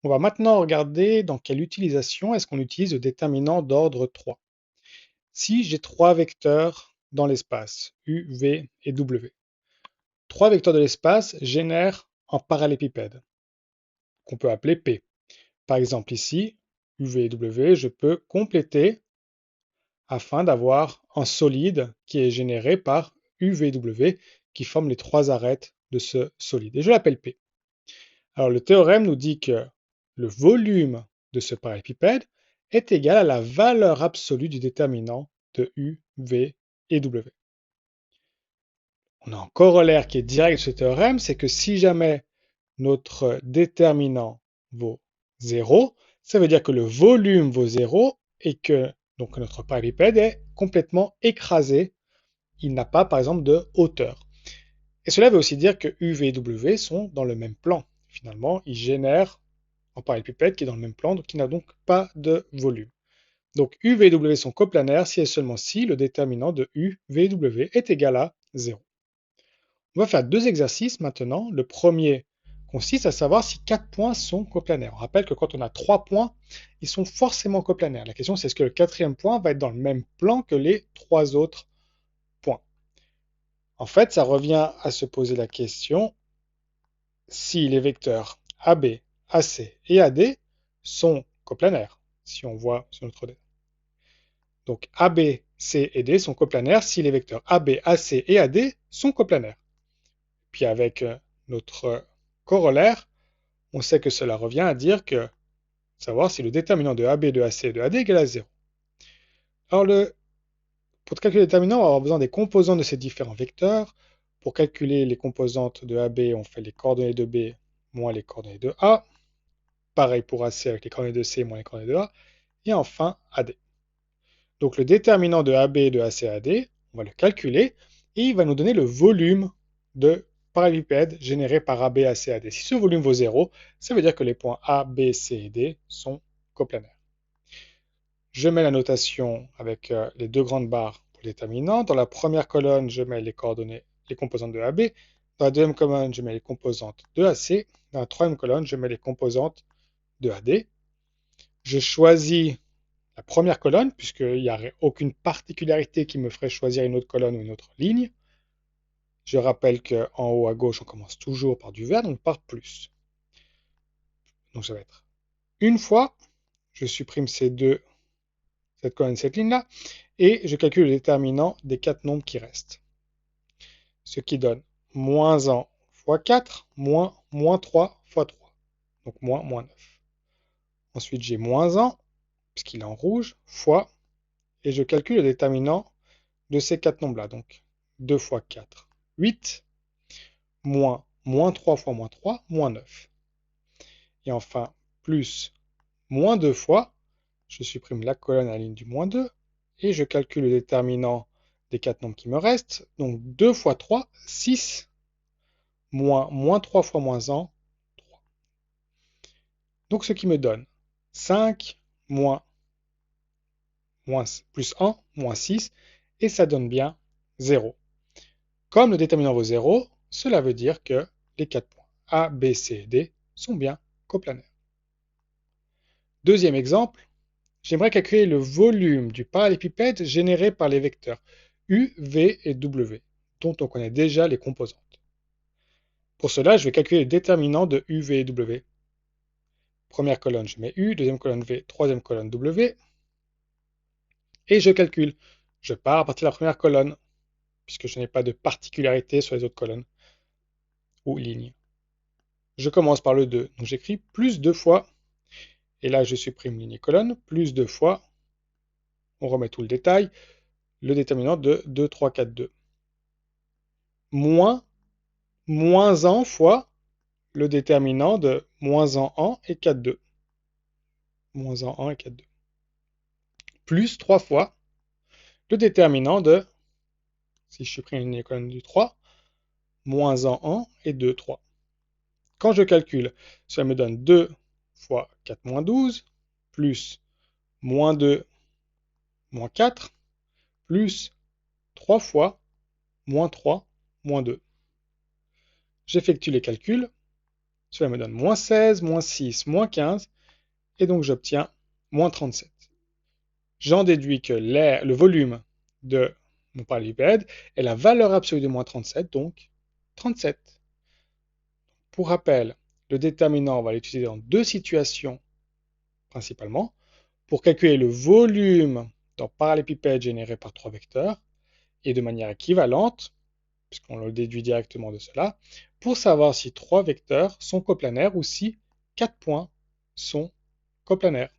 On va maintenant regarder dans quelle utilisation est-ce qu'on utilise le déterminant d'ordre 3. Si j'ai trois vecteurs dans l'espace, U, V et W, trois vecteurs de l'espace génèrent un parallélépipède qu'on peut appeler P. Par exemple ici, U, V et W, je peux compléter afin d'avoir un solide qui est généré par U, V et W qui forment les trois arêtes de ce solide. Et je l'appelle P. Alors le théorème nous dit que le volume de ce parallélépipède est égal à la valeur absolue du déterminant de U, V et W. On a un corollaire qui est direct de ce théorème, c'est que si jamais notre déterminant vaut 0, ça veut dire que le volume vaut 0 et que donc notre parallélépipède est complètement écrasé. Il n'a pas, par exemple, de hauteur. Et cela veut aussi dire que U, V et W sont dans le même plan. Finalement, ils génèrent un parallélépipède qui est dans le même plan, donc qui n'a donc pas de volume. Donc U, V et W sont coplanaires si et seulement si le déterminant de U, V et W est égal à 0. On va faire deux exercices maintenant. Le premier consiste à savoir si 4 points sont coplanaires. On rappelle que quand on a 3 points, ils sont forcément coplanaires. La question c'est est-ce que le quatrième point va être dans le même plan que les 3 autres points. En fait, ça revient à se poser la question si les vecteurs AB, AC et AD sont coplanaires, si on voit sur notre dé. Donc AB, C et D sont coplanaires si les vecteurs AB, AC et AD sont coplanaires. Puis avec notre corollaire, on sait que cela revient à dire que savoir si le déterminant de AB, de AC et de AD est égal à 0. Alors pour calculer le déterminant, on va avoir besoin des composants de ces différents vecteurs. Pour calculer les composantes de AB, on fait les coordonnées de B moins les coordonnées de A. Pareil pour AC avec les coordonnées de C moins les coordonnées de A. Et enfin AD. Donc le déterminant de AB, de AC et AD, on va le calculer et il va nous donner le volume de parallélépipède généré par AB, AC, AD. Si ce volume vaut 0, ça veut dire que les points A, B, C et D sont coplanaires. Je mets la notation avec les deux grandes barres pour le déterminant. Dans la première colonne, je mets les coordonnées, les composantes de AB. Dans la deuxième colonne, je mets les composantes de AC. Dans la troisième colonne, je mets les composantes de AD. Je choisis la première colonne, puisqu'il n'y a aucune particularité qui me ferait choisir une autre colonne ou une autre ligne. Je rappelle qu'en haut à gauche, on commence toujours par du vert, donc par plus. Donc ça va être une fois, je supprime cette colonne, cette ligne-là, et je calcule le déterminant des quatre nombres qui restent. Ce qui donne moins 1 fois 4, moins 3 fois 3. Donc moins 9. Ensuite, j'ai moins 1, puisqu'il est en rouge, fois, et je calcule le déterminant de ces quatre nombres-là. Donc 2 fois 4, 8, moins 3 fois moins 3, moins 9. Et enfin, plus moins 2 fois, je supprime la colonne à la ligne du moins 2, et je calcule le déterminant des quatre nombres qui me restent. Donc 2 fois 3, 6, moins 3 fois moins 1, 3. Donc ce qui me donne 5, plus 1, moins 6, et ça donne bien 0. Comme le déterminant vaut 0, cela veut dire que les 4 points A, B, C et D sont bien coplanaires. Deuxième exemple, j'aimerais calculer le volume du parallélépipède généré par les vecteurs U, V et W, dont on connaît déjà les composantes. Pour cela, je vais calculer le déterminant de U, V et W. Première colonne, je mets U, deuxième colonne V, troisième colonne W, et je calcule. Je pars à partir de la première colonne, puisque je n'ai pas de particularité sur les autres colonnes ou lignes. Je commence par le 2, donc j'écris plus 2 fois, et là je supprime ligne et colonne, plus 2 fois, on remet tout le détail, le déterminant de 2, 3, 4, 2. Moins 1 fois le déterminant de moins 1 et 4, 2. Moins 1 et 4, 2. Plus 3 fois le déterminant de, si je supprime une colonne du 3, moins 1 et 2, 3. Quand je calcule, ça me donne 2 fois 4 moins 12, plus moins 2, moins 4, plus 3 fois moins 3, moins 2. J'effectue les calculs. Cela me donne moins 16, moins 6, moins 15, et donc j'obtiens moins 37. J'en déduis que le volume de mon parallélépipède est la valeur absolue de moins 37, donc 37. Pour rappel, le déterminant, on va l'utiliser dans deux situations principalement. Pour calculer le volume d'un parallélépipède généré par trois vecteurs, et de manière équivalente, puisqu'on le déduit directement de cela, pour savoir si trois vecteurs sont coplanaires ou si quatre points sont coplanaires.